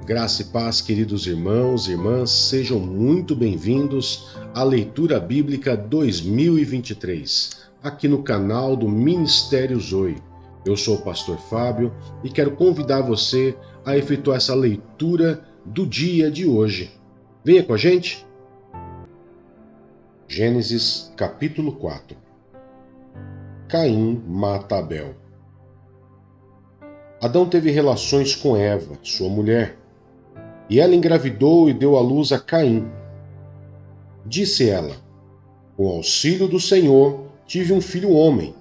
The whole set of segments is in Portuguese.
Graça e paz, queridos irmãos e irmãs, sejam muito bem-vindos à Leitura Bíblica 2023, aqui no canal do Ministério Zoe. Eu sou o pastor Fábio e quero convidar você a efetuar essa leitura do dia de hoje. Venha com a gente! Gênesis capítulo 4. Caim mata Abel. Adão teve relações com Eva, sua mulher, e ela engravidou e deu à luz a Caim. Disse ela: com auxílio do Senhor, tive um filho homem.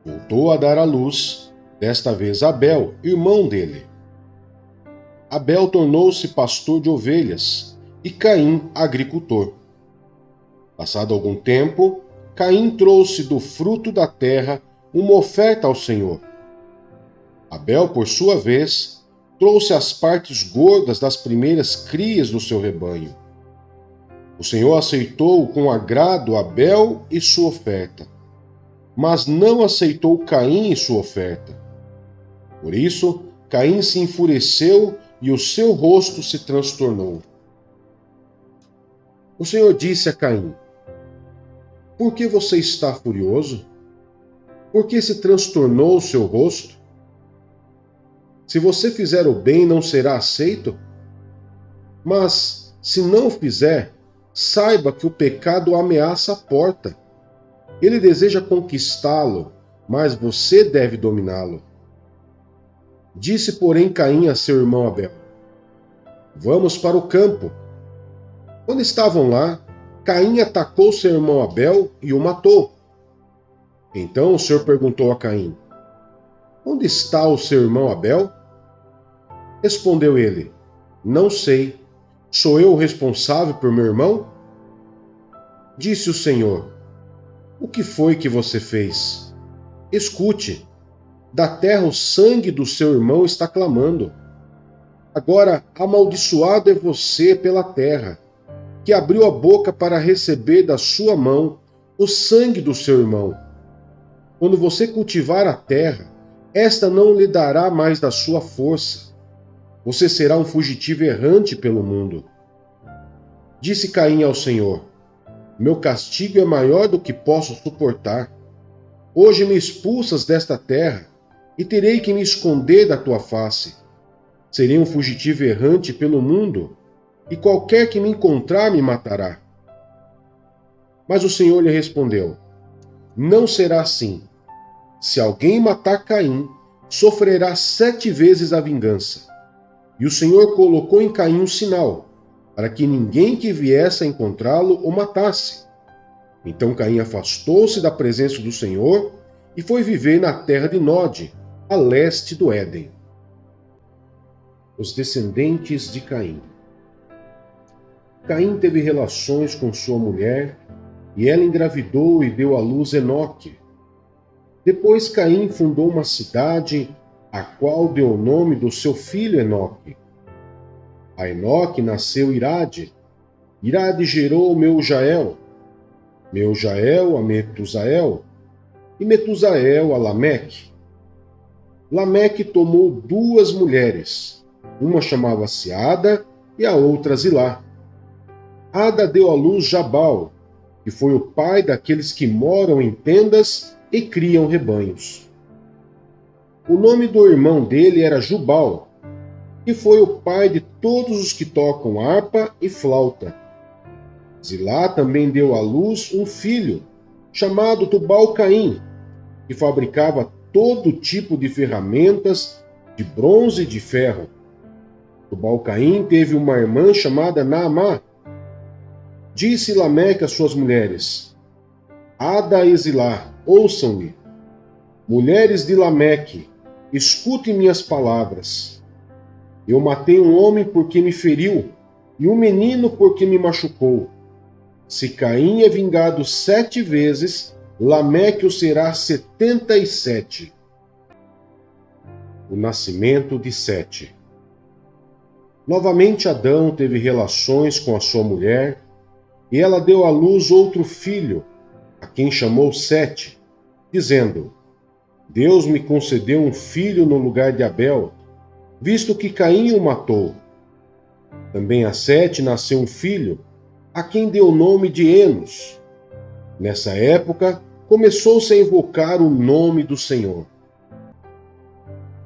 Voltou a dar à luz, desta vez Abel, irmão dele. Abel tornou-se pastor de ovelhas e Caim agricultor. Passado algum tempo, Caim trouxe do fruto da terra uma oferta ao Senhor. Abel, por sua vez, trouxe as partes gordas das primeiras crias do seu rebanho. O Senhor aceitou com agrado Abel e sua oferta, mas não aceitou Caim e sua oferta. Por isso, Caim se enfureceu e o seu rosto se transtornou. O Senhor disse a Caim: por que você está furioso? Por que se transtornou o seu rosto? Se você fizer o bem, não será aceito? Mas, se não o fizer, saiba que o pecado ameaça a porta. Ele deseja conquistá-lo, mas você deve dominá-lo. Disse, porém, Caim a seu irmão Abel: vamos para o campo. Quando estavam lá, Caim atacou seu irmão Abel e o matou. Então o Senhor perguntou a Caim: onde está o seu irmão Abel? Respondeu ele: não sei. Sou eu o responsável por meu irmão? Disse o Senhor: o que foi que você fez? Escute, da terra o sangue do seu irmão está clamando. Agora, amaldiçoado é você pela terra, que abriu a boca para receber da sua mão o sangue do seu irmão. Quando você cultivar a terra, esta não lhe dará mais da sua força. Você será um fugitivo errante pelo mundo. Disse Caim ao Senhor: meu castigo é maior do que posso suportar. Hoje me expulsas desta terra e terei que me esconder da tua face. Serei um fugitivo errante pelo mundo e qualquer que me encontrar me matará. Mas o Senhor lhe respondeu: não será assim. Se alguém matar Caim, sofrerá 7 vezes a vingança. E o Senhor colocou em Caim um sinal, para que ninguém que viesse a encontrá-lo o matasse. Então Caim afastou-se da presença do Senhor e foi viver na terra de Nod, a leste do Éden. Os descendentes de Caim. Caim teve relações com sua mulher, e ela engravidou e deu à luz Enoque. Depois Caim fundou uma cidade, a qual deu o nome do seu filho Enoque. A Enoque nasceu Irade. Irade gerou Meujael. Meujael a Metusael. E Metusael a Lameque. Lameque tomou 2 mulheres. Uma chamava-se Ada e a outra Zilá. Ada deu à luz Jabal, que foi o pai daqueles que moram em tendas e criam rebanhos. O nome do irmão dele era Jubal, que foi o pai de todos os que tocam harpa e flauta. Zilá também deu à luz um filho, chamado Tubal-Caim, que fabricava todo tipo de ferramentas de bronze e de ferro. Tubal-Caim teve uma irmã chamada Naamá. Disse Lameque às suas mulheres: Ada e Zilá, ouçam-me. Mulheres de Lameque, escutem minhas palavras. Eu matei um homem porque me feriu, e um menino porque me machucou. Se Caim é vingado 7 vezes, Lameque o será 77. O nascimento de Sete. Novamente Adão teve relações com a sua mulher, e ela deu à luz outro filho, a quem chamou Sete, dizendo: Deus me concedeu um filho no lugar de Abel. visto que Caim o matou. Também a Sete nasceu um filho, a quem deu o nome de Enos. Nessa época, começou-se a invocar o nome do Senhor.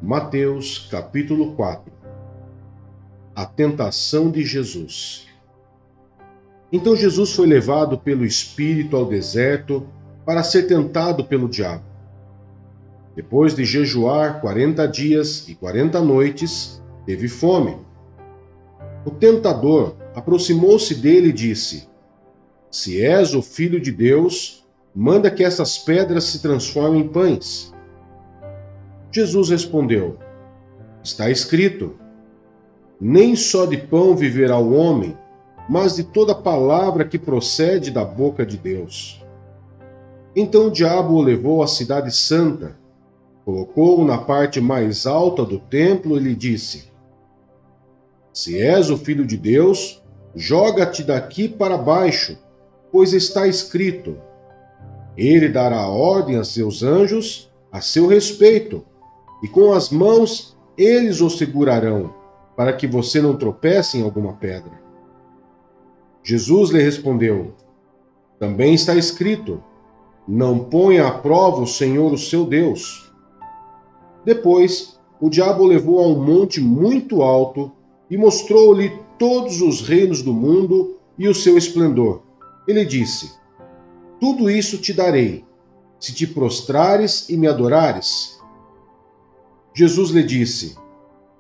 Mateus capítulo 4. A tentação de Jesus. Então Jesus foi levado pelo Espírito ao deserto para ser tentado pelo diabo. Depois de jejuar 40 dias e 40 noites, teve fome. O tentador aproximou-se dele e disse: Se és o Filho de Deus, manda que essas pedras se transformem em pães. Jesus respondeu: Está escrito: Nem só de pão viverá o homem, mas de toda palavra que procede da boca de Deus. Então o diabo o levou à cidade santa, colocou-o na parte mais alta do templo e lhe disse: Se és o Filho de Deus, joga-te daqui para baixo, pois está escrito: Ele dará ordem a seus anjos a seu respeito, e com as mãos eles o segurarão, para que você não tropece em alguma pedra. Jesus lhe respondeu: Também está escrito: Não ponha à prova o Senhor, o seu Deus. Depois, o diabo o levou a um monte muito alto e mostrou-lhe todos os reinos do mundo e o seu esplendor. Ele disse: Tudo isso te darei, se te prostrares e me adorares. Jesus lhe disse: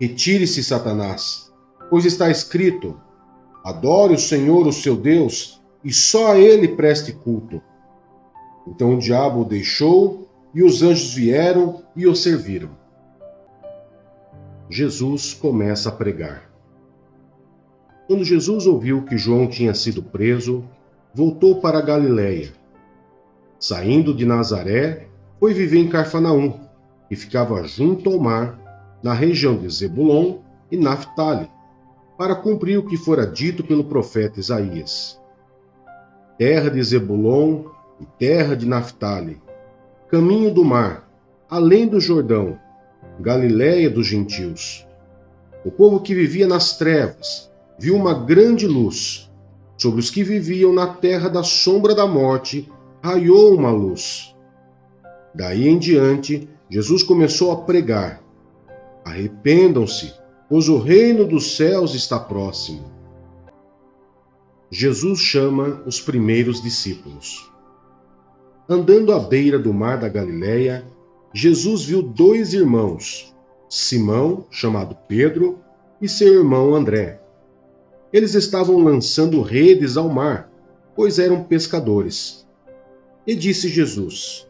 Retire-se, Satanás, pois está escrito: Adore o Senhor, o seu Deus, e só a ele preste culto. Então o diabo o deixou, e os anjos vieram e o serviram. Jesus começa a pregar. Quando Jesus ouviu que João tinha sido preso, voltou para a Galiléia. Saindo de Nazaré, foi viver em Cafarnaum, que ficava junto ao mar, na região de Zebulon e Naftali, para cumprir o que fora dito pelo profeta Isaías. Terra de Zebulon e terra de Naftali, caminho do mar, além do Jordão, Galiléia dos gentios. O povo que vivia nas trevas viu uma grande luz. Sobre os que viviam na terra da sombra da morte, raiou uma luz. Daí em diante, Jesus começou a pregar: Arrependam-se, pois o reino dos céus está próximo. Jesus chama os primeiros discípulos. Andando à beira do mar da Galiléia, Jesus viu dois irmãos, Simão, chamado Pedro, e seu irmão André. Eles estavam lançando redes ao mar, pois eram pescadores. E disse Jesus: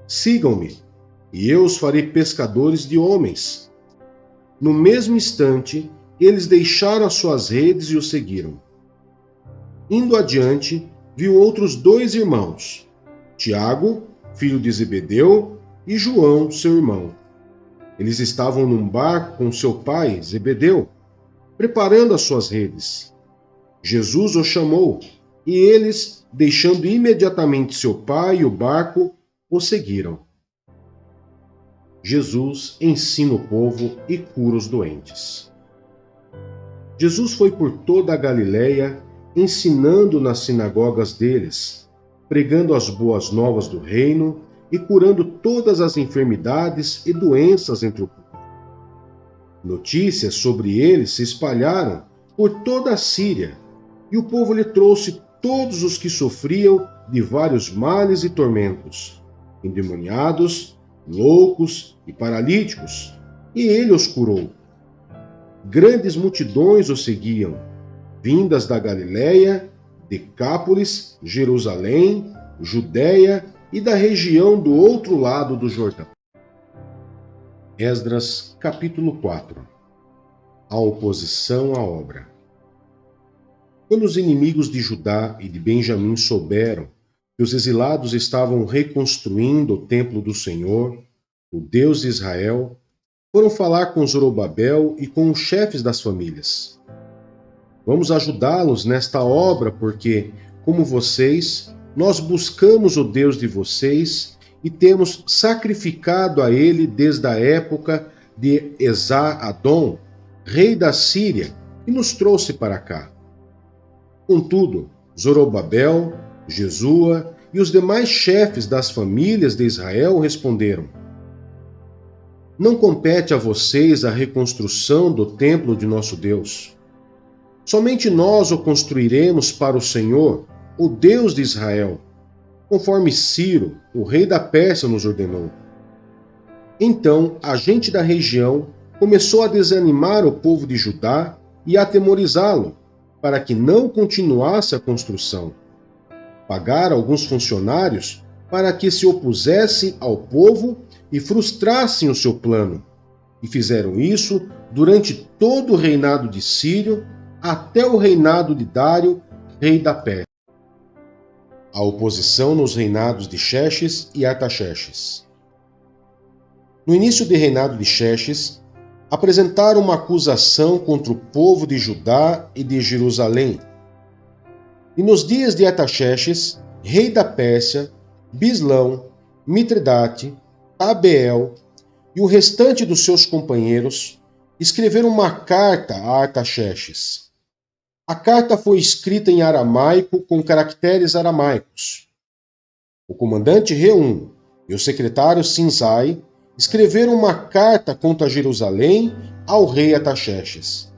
Sigam-me, e eu os farei pescadores de homens. No mesmo instante, eles deixaram as suas redes e o seguiram. Indo adiante, viu outros dois irmãos, Tiago, filho de Zebedeu, e João, seu irmão. Eles estavam num barco com seu pai, Zebedeu, preparando as suas redes. Jesus os chamou, e eles, deixando imediatamente seu pai e o barco, o seguiram. Jesus ensina o povo e cura os doentes. Jesus foi por toda a Galiléia, ensinando nas sinagogas deles, pregando as boas novas do reino e curando todas as enfermidades e doenças entre o povo. Notícias sobre ele se espalharam por toda a Síria, e o povo lhe trouxe todos os que sofriam de vários males e tormentos, endemoniados, loucos e paralíticos, e ele os curou. Grandes multidões o seguiam, vindas da Galiléia, Decápolis, Jerusalém, Judéia e da região do outro lado do Jordão. Esdras, capítulo 4. A oposição à obra. Quando os inimigos de Judá e de Benjamim souberam que os exilados estavam reconstruindo o templo do Senhor, o Deus de Israel, foram falar com Zorobabel e com os chefes das famílias. Vamos ajudá-los nesta obra porque, como vocês, nós buscamos o Deus de vocês e temos sacrificado a ele desde a época de Esar-Adom, rei da Síria, que nos trouxe para cá. Contudo, Zorobabel, Jesua e os demais chefes das famílias de Israel responderam: Não compete a vocês a reconstrução do templo de nosso Deus. Somente nós o construiremos para o Senhor, o Deus de Israel, conforme Ciro, o rei da Pérsia, nos ordenou. Então a gente da região começou a desanimar o povo de Judá e a atemorizá-lo, para que não continuasse a construção. Pagaram alguns funcionários para que se opusessem ao povo e frustrassem o seu plano, e fizeram isso durante todo o reinado de Ciro até o reinado de Dário, rei da Pérsia. A oposição nos reinados de Xerxes e Artaxerxes. No início do reinado de Xerxes, apresentaram uma acusação contra o povo de Judá e de Jerusalém. E nos dias de Artaxerxes, rei da Pérsia, Bislão, Mitredate, Tabeel e o restante dos seus companheiros escreveram uma carta a Artaxerxes. A carta foi escrita em aramaico com caracteres aramaicos. O comandante Reum e o secretário Sinzai escreveram uma carta contra Jerusalém ao rei Artaxerxes.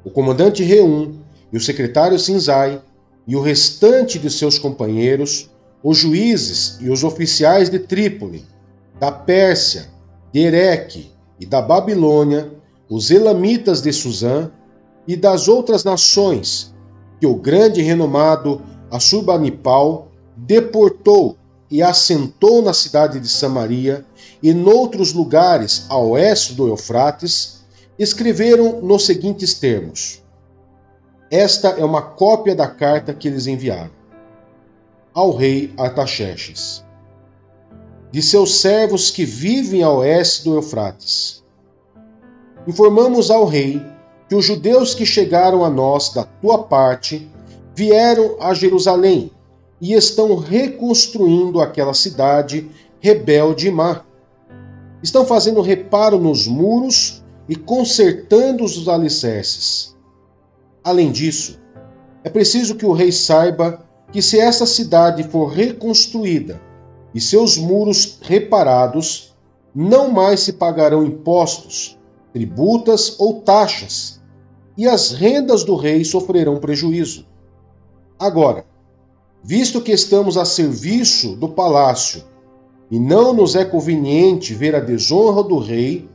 O comandante Reum e o secretário Sinzai e o restante de seus companheiros, os juízes e os oficiais de Trípoli, da Pérsia, de Ereque e da Babilônia, os elamitas de Susã e das outras nações, que o grande e renomado Assurbanipal deportou e assentou na cidade de Samaria e noutros lugares a oeste do Eufrates, escreveram nos seguintes termos. Esta é uma cópia da carta que eles enviaram. Ao rei Artaxerxes. De seus servos que vivem a oeste do Eufrates. Informamos ao rei que os judeus que chegaram a nós da tua parte vieram a Jerusalém e estão reconstruindo aquela cidade rebelde e má. Estão fazendo reparo nos muros e consertando os alicerces. Além disso, é preciso que o rei saiba que se essa cidade for reconstruída e seus muros reparados, não mais se pagarão impostos, tributas ou taxas, e as rendas do rei sofrerão prejuízo. Agora, visto que estamos a serviço do palácio e não nos é conveniente ver a desonra do rei,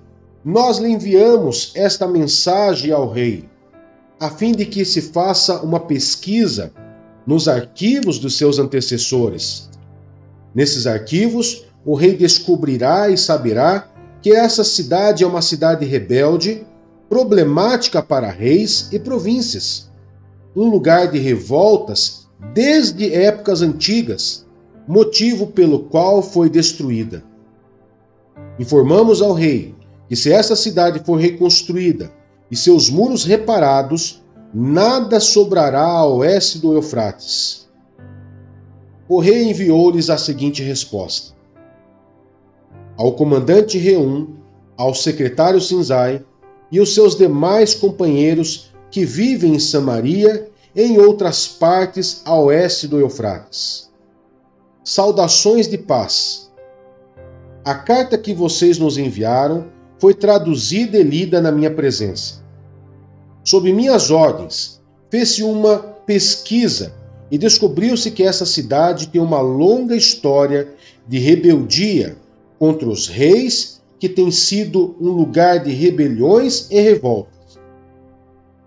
nós lhe enviamos esta mensagem ao rei, a fim de que se faça uma pesquisa nos arquivos dos seus antecessores. Nesses arquivos, o rei descobrirá e saberá que essa cidade é uma cidade rebelde, problemática para reis e províncias, um lugar de revoltas desde épocas antigas, motivo pelo qual foi destruída. Informamos ao rei que se essa cidade for reconstruída e seus muros reparados, nada sobrará a oeste do Eufrates. O rei enviou-lhes a seguinte resposta. Ao comandante Reum, ao secretário Sinzai e os seus demais companheiros que vivem em Samaria e em outras partes a oeste do Eufrates. Saudações de paz. A carta que vocês nos enviaram foi traduzida e lida na minha presença. Sob minhas ordens, fez-se uma pesquisa e descobriu-se que essa cidade tem uma longa história de rebeldia contra os reis, que tem sido um lugar de rebeliões e revoltas.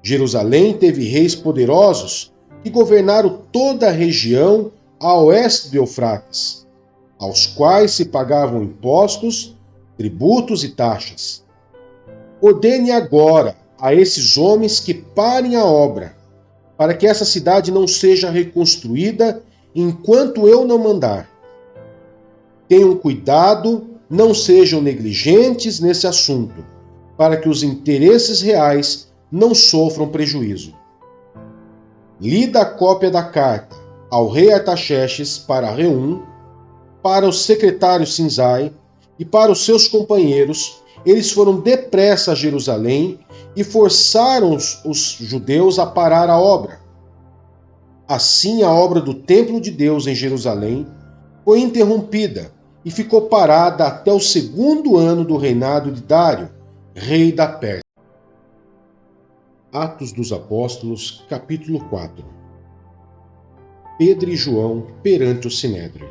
Jerusalém teve reis poderosos que governaram toda a região a oeste do Eufrates, aos quais se pagavam impostos, tributos e taxas. Ordene agora a esses homens que parem a obra, para que essa cidade não seja reconstruída enquanto eu não mandar. Tenham cuidado, não sejam negligentes nesse assunto, para que os interesses reais não sofram prejuízo. Lida a cópia da carta ao rei Artaxerxes para Reum, para o secretário Sinzai e para os seus companheiros, eles foram depressa a Jerusalém e forçaram os judeus a parar a obra. Assim, a obra do templo de Deus em Jerusalém foi interrompida e ficou parada até o 2º ano do reinado de Dário, rei da Pérsia. Atos dos Apóstolos, capítulo 4. Pedro e João perante o Sinédrio.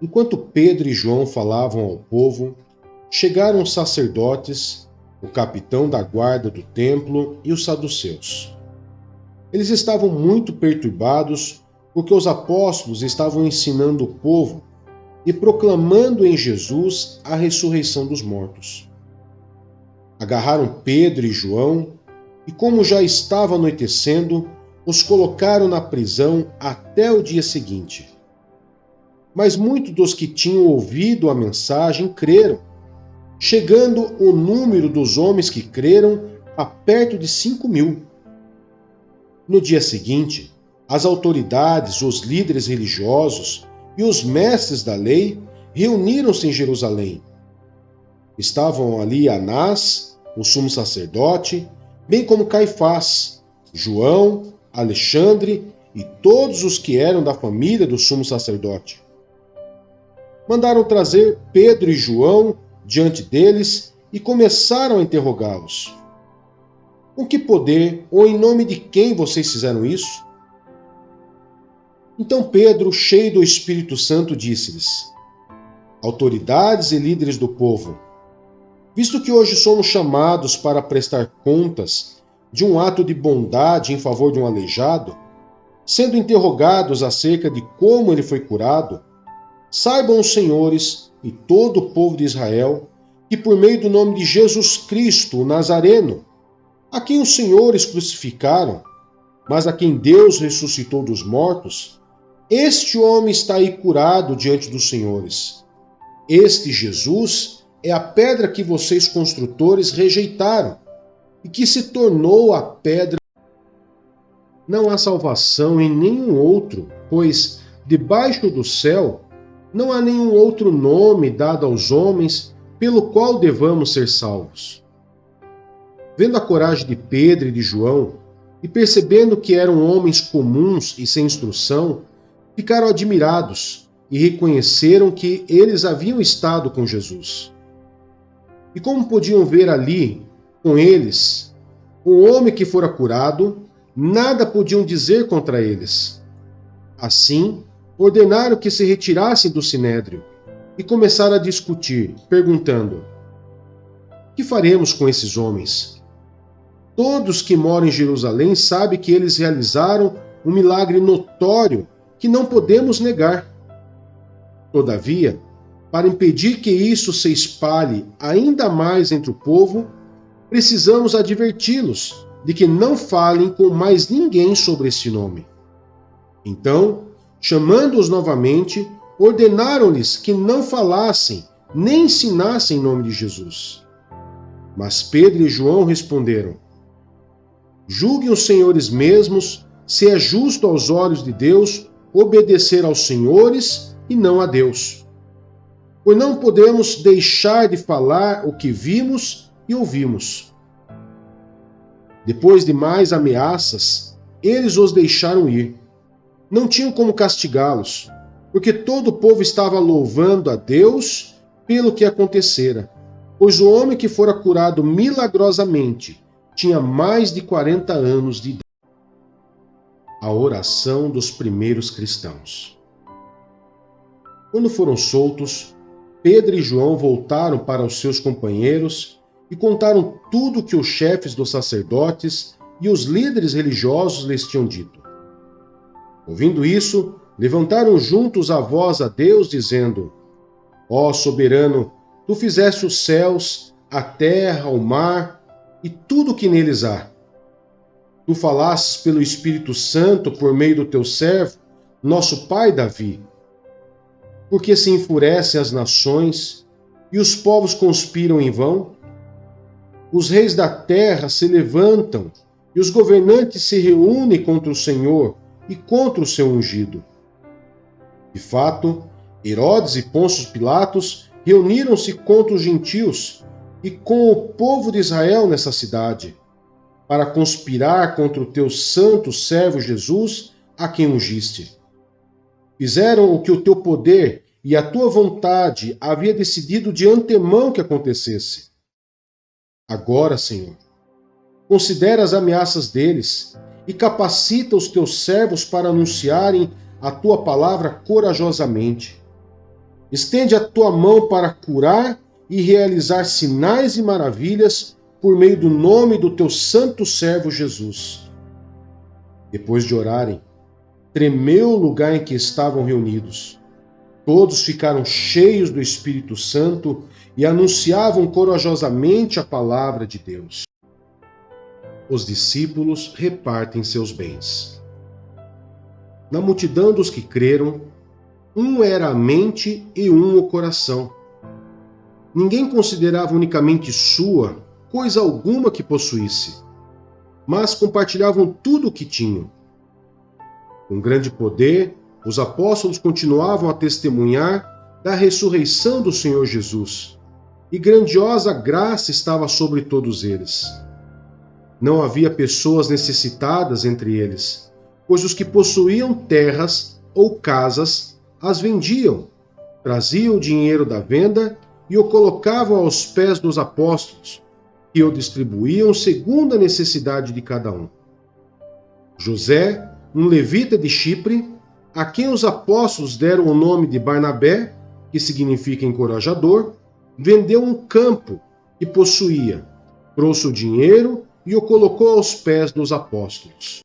Enquanto Pedro e João falavam ao povo, chegaram os sacerdotes, o capitão da guarda do templo e os saduceus. Eles estavam muito perturbados porque os apóstolos estavam ensinando o povo e proclamando em Jesus a ressurreição dos mortos. Agarraram Pedro e João e, como já estava anoitecendo, os colocaram na prisão até o dia seguinte. Mas muitos dos que tinham ouvido a mensagem creram, chegando o número dos homens que creram a perto de 5.000. No dia seguinte, as autoridades, os líderes religiosos e os mestres da lei reuniram-se em Jerusalém. Estavam ali Anás, o sumo sacerdote, bem como Caifás, João, Alexandre e todos os que eram da família do sumo sacerdote. Mandaram trazer Pedro e João diante deles e começaram a interrogá-los. Com que poder ou em nome de quem vocês fizeram isso? Então Pedro, cheio do Espírito Santo, disse-lhes: autoridades e líderes do povo, visto que hoje somos chamados para prestar contas de um ato de bondade em favor de um aleijado, sendo interrogados acerca de como ele foi curado, saibam os senhores e todo o povo de Israel que por meio do nome de Jesus Cristo, o Nazareno, a quem os senhores crucificaram, mas a quem Deus ressuscitou dos mortos, este homem está aí curado diante dos senhores. Este Jesus é a pedra que vocês construtores rejeitaram e que se tornou a pedra. Não há salvação em nenhum outro, pois debaixo do céu não há nenhum outro nome dado aos homens pelo qual devamos ser salvos. Vendo a coragem de Pedro e de João, e percebendo que eram homens comuns e sem instrução, ficaram admirados e reconheceram que eles haviam estado com Jesus. E como podiam ver ali, com eles, o homem que fora curado, nada podiam dizer contra eles. Assim, ordenaram que se retirassem do sinédrio e começaram a discutir, perguntando: que faremos com esses homens? Todos que moram em Jerusalém sabem que eles realizaram um milagre notório que não podemos negar. Todavia, para impedir que isso se espalhe ainda mais entre o povo, precisamos adverti-los de que não falem com mais ninguém sobre esse nome. Então, chamando-os novamente, ordenaram-lhes que não falassem nem ensinassem em nome de Jesus. Mas Pedro e João responderam: julguem os senhores mesmos se é justo aos olhos de Deus obedecer aos senhores e não a Deus. Pois não podemos deixar de falar o que vimos e ouvimos. Depois de mais ameaças, eles os deixaram ir. Não tinham como castigá-los, porque todo o povo estava louvando a Deus pelo que acontecera, pois o homem que fora curado milagrosamente tinha mais de 40 anos de idade. A oração dos primeiros cristãos. Quando foram soltos, Pedro e João voltaram para os seus companheiros e contaram tudo o que os chefes dos sacerdotes e os líderes religiosos lhes tinham dito. Ouvindo isso, levantaram juntos a voz a Deus, dizendo: ó soberano, tu fizeste os céus, a terra, o mar e tudo o que neles há. Tu falastes pelo Espírito Santo por meio do teu servo, nosso pai Davi. Porque se enfurecem as nações e os povos conspiram em vão? Os reis da terra se levantam e os governantes se reúnem contra o Senhor e contra o seu ungido. De fato, Herodes e Pôncio Pilatos reuniram-se contra os gentios e com o povo de Israel nessa cidade, para conspirar contra o teu santo servo Jesus, a quem ungiste. Fizeram o que o teu poder e a tua vontade havia decidido de antemão que acontecesse. Agora, Senhor, considera as ameaças deles e capacita os teus servos para anunciarem a tua palavra corajosamente. Estende a tua mão para curar e realizar sinais e maravilhas por meio do nome do teu santo servo Jesus. Depois de orarem, tremeu o lugar em que estavam reunidos. Todos ficaram cheios do Espírito Santo e anunciavam corajosamente a palavra de Deus. Os discípulos repartem seus bens. Na multidão dos que creram, um era a mente e um o coração. Ninguém considerava unicamente sua coisa alguma que possuísse, mas compartilhavam tudo o que tinham. Com grande poder, os apóstolos continuavam a testemunhar da ressurreição do Senhor Jesus, e grandiosa graça estava sobre todos eles. Não havia pessoas necessitadas entre eles, pois os que possuíam terras ou casas as vendiam, traziam o dinheiro da venda e o colocavam aos pés dos apóstolos, que o distribuíam segundo a necessidade de cada um. José, um levita de Chipre, a quem os apóstolos deram o nome de Barnabé, que significa encorajador, vendeu um campo que possuía, trouxe o dinheiro e o colocou aos pés dos apóstolos.